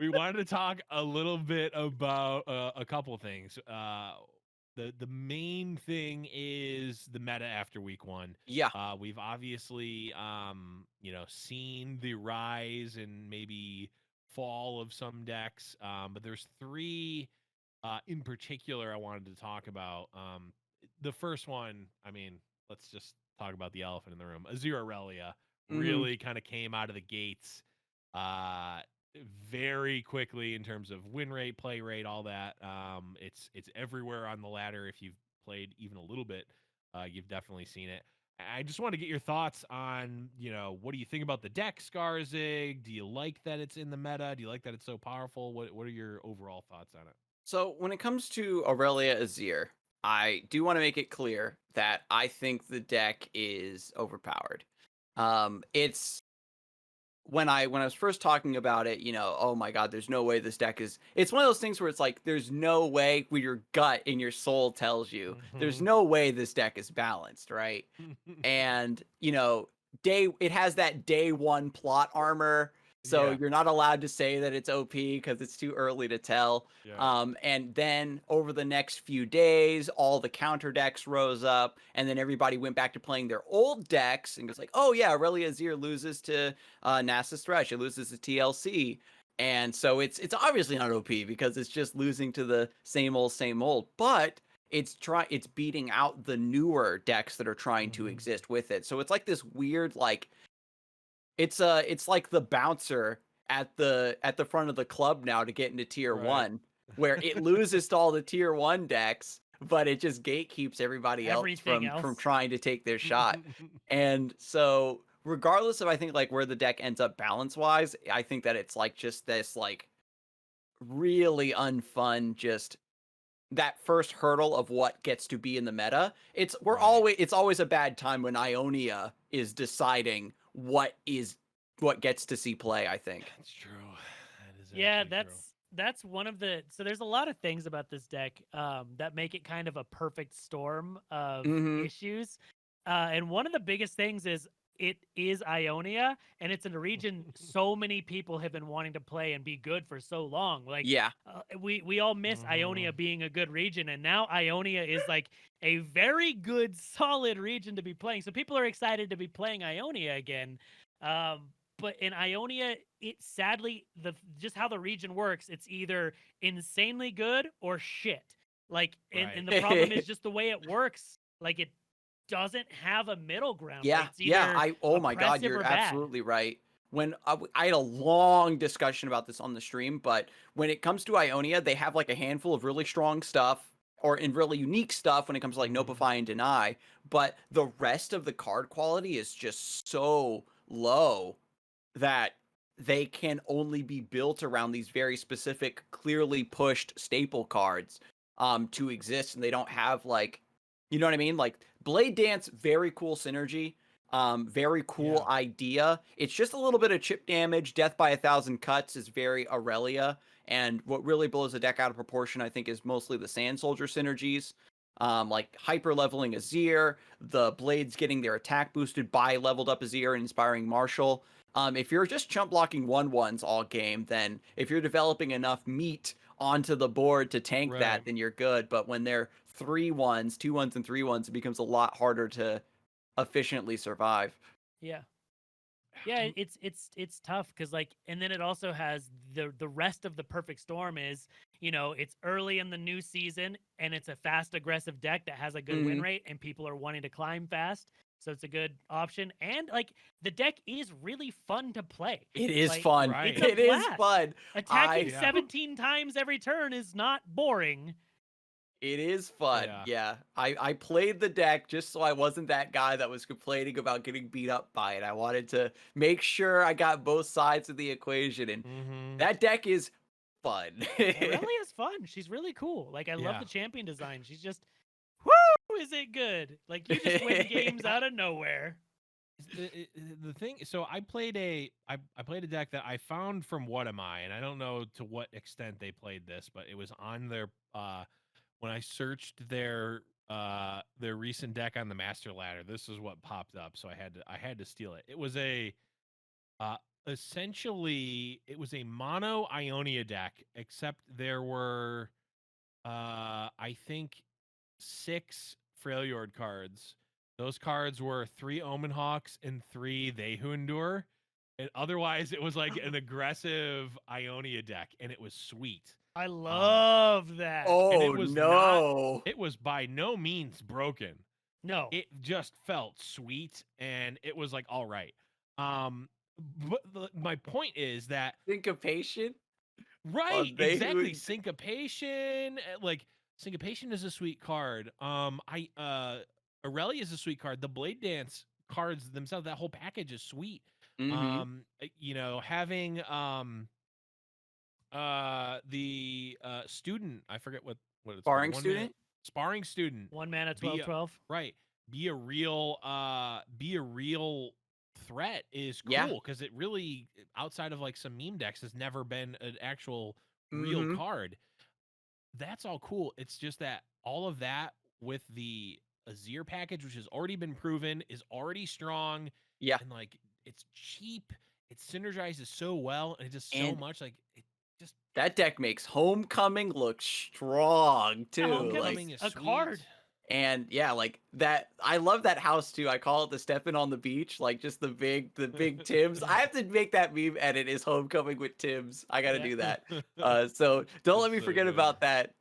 we wanted to talk a little bit about a couple things. The main thing is the meta after week one. Yeah. We've obviously seen the rise and maybe fall of some decks, but there's three in particular I wanted to talk about. The first one, I mean, let's just talk about the elephant in the room. Azir Irelia Hmm. really kind of came out of the gates uh, very quickly in terms of win rate, play rate, all that. It's everywhere on the ladder. If you've played even a little bit, you've definitely seen it. I just want to get your thoughts on, what do you think about the deck, Scarzig? Do you like that it's in the meta? Do you like that it's so powerful? What are your overall thoughts on it? So when it comes to Aurelia Azir, I do want to make it clear that I think the deck is overpowered. It's when I was first talking about it, oh my god, there's no way this deck is. It's one of those things where it's like there's no way where your gut and your soul tells you there's no way this deck is balanced, right? And day it has that day one plot armor, so Yeah, you're not allowed to say that it's OP because it's too early to tell. yeah. And then over the next few days, all the counter decks rose up, and then everybody went back to playing their old decks and goes like, oh yeah, Aurelia Azir loses to Nasus Thresh, it loses to TLC. And so it's obviously not OP because it's just losing to the same old, but it's beating out the newer decks that are trying to Mhm. exist with it. So it's like this weird like it's like the bouncer at the front of the club now to get into tier Right. 1 where it loses to all the tier 1 decks, but it just gatekeeps everybody else Everything from else. trying to take their shot. And so regardless of I think like where the deck ends up balance wise, I think that it's like just this like really unfun just that first hurdle of what gets to be in the meta. Right. It's always a bad time when Ionia is deciding what gets to see play, I think. That's true. That is Yeah, actually true. that's one of the so there's a lot of things about this deck that make it kind of a perfect storm of Mhm. issues. And one of the biggest things is it is Ionia, and it's in a region so many people have been wanting to play and be good for so long. Like Yeah. we all miss Ionia Mhm. being a good region, and now Ionia is like a very good, solid region to be playing. So people are excited to be playing Ionia again. Um, but in Ionia, it sadly just how the region works, it's either insanely good or shit. Like, and Right. the problem is just the way it works. Like, it doesn't have a middle ground. Like, Yeah, it's yeah. either Oh my God, oppressive you're or bad. absolutely right. When I had a long discussion about this on the stream, but when it comes to Ionia, they have like a handful of really strong stuff or in really unique stuff when it comes to like Mhm. Notify and Deny, but the rest of the card quality is just so low that they can only be built around these very specific, clearly pushed staple cards to exist, and they don't have like, you know what I mean? Like Blade Dance, very cool synergy, very cool Yeah. idea. It's just a little bit of chip damage. Death by 1,000 cuts is very Aurelia, and what really blows the deck out of proportion, I think, is mostly the Sand Soldier synergies. Like hyper leveling Azir, the blades getting their attack boosted by leveled up Azir and inspiring Marshall. If you're just chump blocking 1/1s all game, then if you're developing enough meat onto the board to tank Right. that, then you're good. But when they're 3/1s, 2/1s, and 3/1s, it becomes a lot harder to efficiently survive. Yeah. Yeah, it's tough because like, and then it also has the rest of the perfect storm is, it's early in the new season and it's a fast aggressive deck that has a good win Hmm. rate and people are wanting to climb fast, so it's a good option. And like the deck is really fun to play. It is Like fun. it's Right. a It is blast. fun. Attacking I Yeah. 17 times every turn is not boring. It is fun. Yeah. Yeah. I played the deck just so I wasn't that guy that was complaining about getting beat up by it. I wanted to make sure I got both sides of the equation, and Mhm. that deck is fun. Aurelia is fun. She's really cool. Like I love Yeah. the champion design. She's just whoo, is it good? Like you just win games I out of nowhere. the thing, so I played a deck that I found from What Am I, and I don't know to what extent they played this, but it was on their when I searched their recent deck on the master ladder. This is what popped up, so I had to steal it. It was a essentially it was a mono Ionia deck, except there were I think 6 Freljord cards. Those cards were 3 Omen Hawks and 3 They Who Endure. And otherwise, it was like an aggressive Ionia deck, and it was sweet. I Um, love that. and Oh it was not. no. It was by no means broken. No. It just felt sweet, and it was like all right. Um, but my point is that Syncopation? right, They who exactly. Syncopation, like Syncopation is a sweet card. Irelia is a sweet card. The Blade Dance cards themselves, that whole package is sweet. Mhm. Having the student, I forget what it's called. Sparring student? Sparring student. 1 mana, Be 12, a, 12. right. Be a real threat is Yeah. cool because it really, outside of like some meme decks, has never been an actual real Mhm. card. That's all cool. It's just that all of that with the Azir package, which has already been proven, is already strong, Yeah. and like it's cheap. It synergizes so well, and it does so And much. Like it just that deck makes Homecoming look strong Yeah, too. Like, Homecoming's Homecoming is a sweet. card. and yeah, like that. I love that house too. I call it the stepping on the beach, like just the big Tims. I have to make that meme edit. Is Homecoming with Tims? I got to Yeah. do that. So don't let It's me so forget good. about that.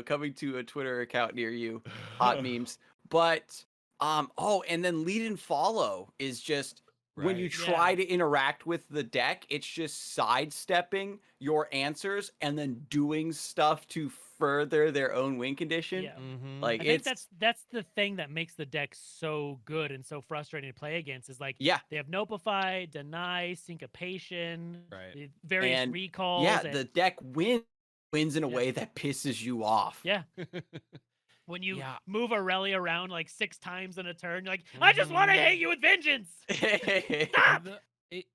Coming to a Twitter account near you. Hot memes. But oh, and then lead and follow is just when you Right. try Yeah. to interact with the deck, it's just sidestepping your answers and then doing stuff to further their own win condition. Yeah. Mm-hmm. Like I think it's that's the thing that makes the deck so good and so frustrating to play against is like yeah, they have Notify, Deny, Syncopation, Right. the various and recalls, yeah, and the deck wins in a Yeah. way that pisses you off. yeah. When you Yeah. move Irelia around like 6 times in a turn, you're like, I just want to hit you with vengeance. Stop!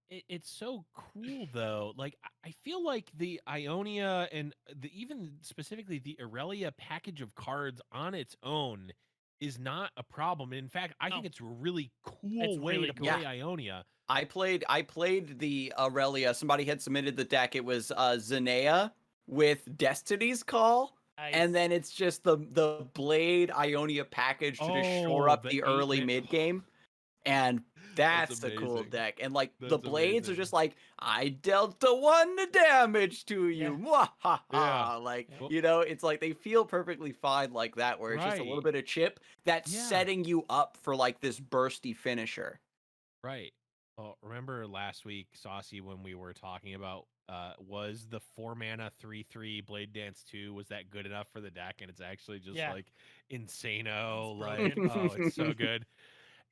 It's so cool though. Like I feel like the Ionia and even specifically the Irelia package of cards on its own is not a problem. In fact, I think No. it's a really cool It's way really to cool. play Ionia. I played the Aurelia. Somebody had submitted the deck. It was Zanea with Destiny's Call. And Nice. then it's just the Blade Ionia package to just shore Oh, up the the 8 early man. mid game. And That's that's a cool amazing. deck. And like the That's blades are amazing. just like, I dealt the 1 damage to you. Yeah. Yeah. Like, Yeah. Well, it's like they feel perfectly fine like that, where it's just a little right. bit of chip that's Yeah. setting you up for like this bursty finisher. Right. Well, remember last week, Saucy, when we were talking about was the 4 mana 3/3 Blade Dance 2, was that good enough for the deck? And it's actually just Yeah. like insano. It's Like, brilliant. oh, it's so good.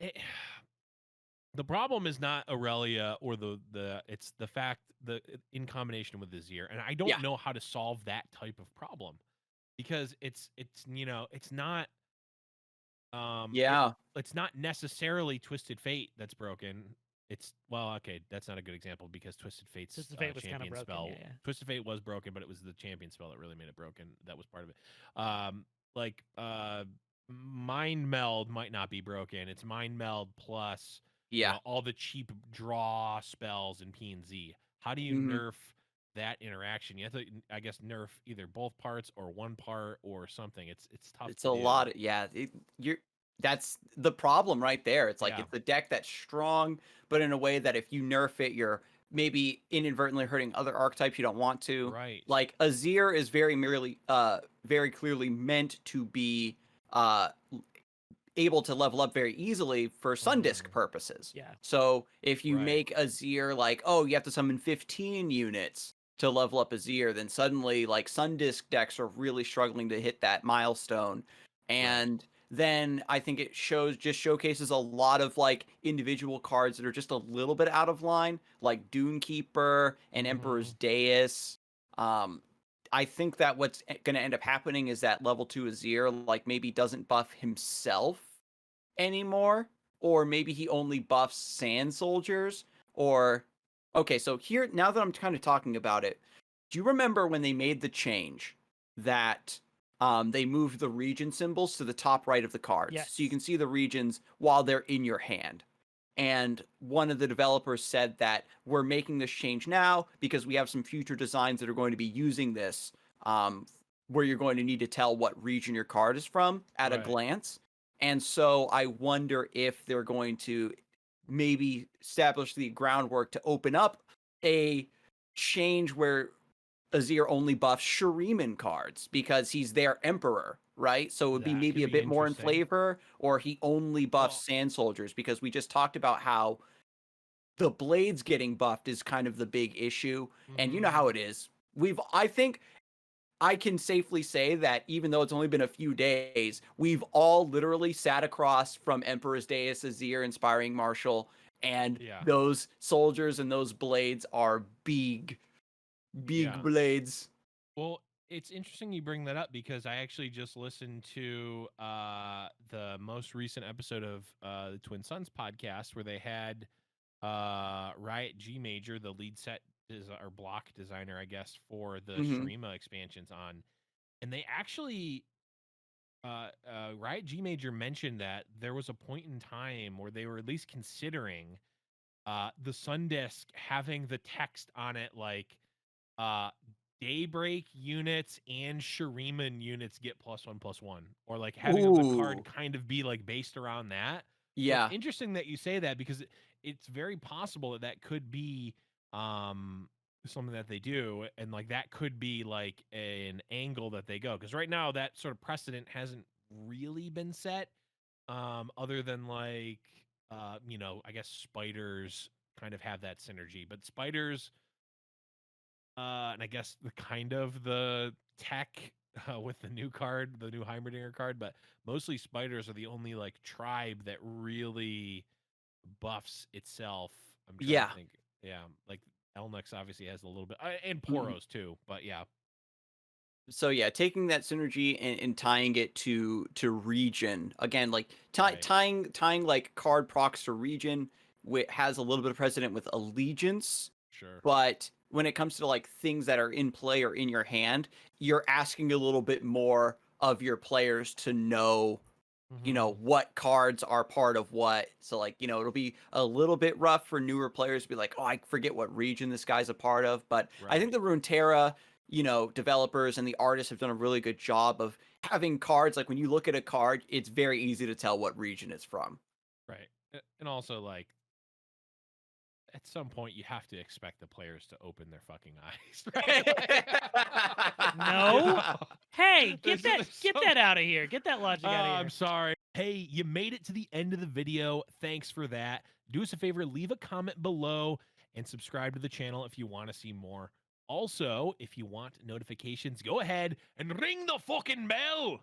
It, the problem is not Aurelia or it's the fact that in combination with the Azir. And I don't Yeah. know how to solve that type of problem because it's not Yeah. it's not necessarily Twisted Fate that's broken. Okay, that's not a good example because Twisted Fate's Twisted Fate was kinda champion broken, spell. yeah. Twisted Fate was broken, but it was the champion spell that really made it broken. That was part of it. Like Mind Meld might not be broken. It's Mind Meld plus Yeah. all the cheap draw spells in P and Z. How do you Mhm. nerf that interaction? You have to, I guess, nerf either both parts or one part or something. It's tough It's to a do. lot of, yeah, that's the problem right there. It's like Yeah. it's a deck that's strong, but in a way that if you nerf it, you're maybe inadvertently hurting other archetypes you don't want to. Right. Like Azir is very clearly meant to be able to level up very easily for Sundisk purposes. Yeah. So if you Right. make Azir like, oh, you have to summon 15 units to level up Azir, then suddenly like Sundisk decks are really struggling to hit that milestone. And then I think it showcases a lot of like individual cards that are just a little bit out of line, like Dunekeeper and Emperor's Dais. I think that what's going to end up happening is that level 2 Azir like maybe doesn't buff himself anymore, or maybe he only buffs Sand Soldiers. Or okay, so here, now that I'm kind of talking about it, do you remember when they made the change that they moved the region symbols to the top right of the cards, so you Yes. can see the regions while they're in your hand? And one of the developers said that we're making this change now because we have some future designs that are going to be using this, where you're going to need to tell what region your card is from at a Right. glance. And so I wonder if they're going to maybe establish the groundwork to open up a change where Azir only buffs Shuriman cards because he's their emperor, right? So it would be That maybe could a be bit more in interesting. flavor, or he only buffs Well, sand soldiers because we just talked about how the blades getting buffed is kind of the big issue. And you know mhm. how it is. I think I can safely say that even though it's only been a few days, we've all literally sat across from Emperor's Deus Azir Inspiring Marshal, and Yeah. those soldiers and those blades are big, big Yeah. blades. Well, it's interesting you bring that up because I actually just listened to the most recent episode of the Twin Sons podcast where they had Riot G Major, the lead set or block designer, I guess, for the Hmm. Shurima expansions on, and they actually Riot G Major mentioned that there was a point in time where they were at least considering the Sun Disk having the text on it like uh Daybreak units and Shuriman units get +1/+1, or like having the card Ooh. kind of be like based around that. So it's Yeah. interesting that you say that because it's very possible that that could be something that they do, and like that could be like an angle that they go, because right now that sort of precedent hasn't really been set, other than like I guess spiders kind of have that synergy, but spiders and I guess the kind of the tech with the new card, the new Heimerdinger card, but mostly spiders are the only like tribe that really buffs itself. I'm trying to Yeah. think. Yeah, like Elnix obviously has a little bit, and Mhm. Poros too. But yeah, So yeah, taking that synergy and tying it to region again, like right, tying like card procs to region, has a little bit of precedent with allegiance, sure, but when it comes to like things that are in play or in your hand, you're asking a little bit more of your players to know, hmm, what cards are part of what. So like, it'll be a little bit rough for newer players to be like, oh, I forget what region this guy's a part of. But I think right. the Runeterra, developers and the artists have done a really good job of having cards. Like when you look at a card, it's very easy to tell what region it's from. Right. And also, like, at some point, you have to expect the players to open their fucking eyes, right? You No. know, Hey, there's get some. that out of here. Get that logic out of I'm here. sorry. Hey, you made it to the end of the video. Thanks for that. Do us a favor, leave a comment below and subscribe to the channel if you want to see more. Also, if you want notifications, go ahead and ring the fucking bell.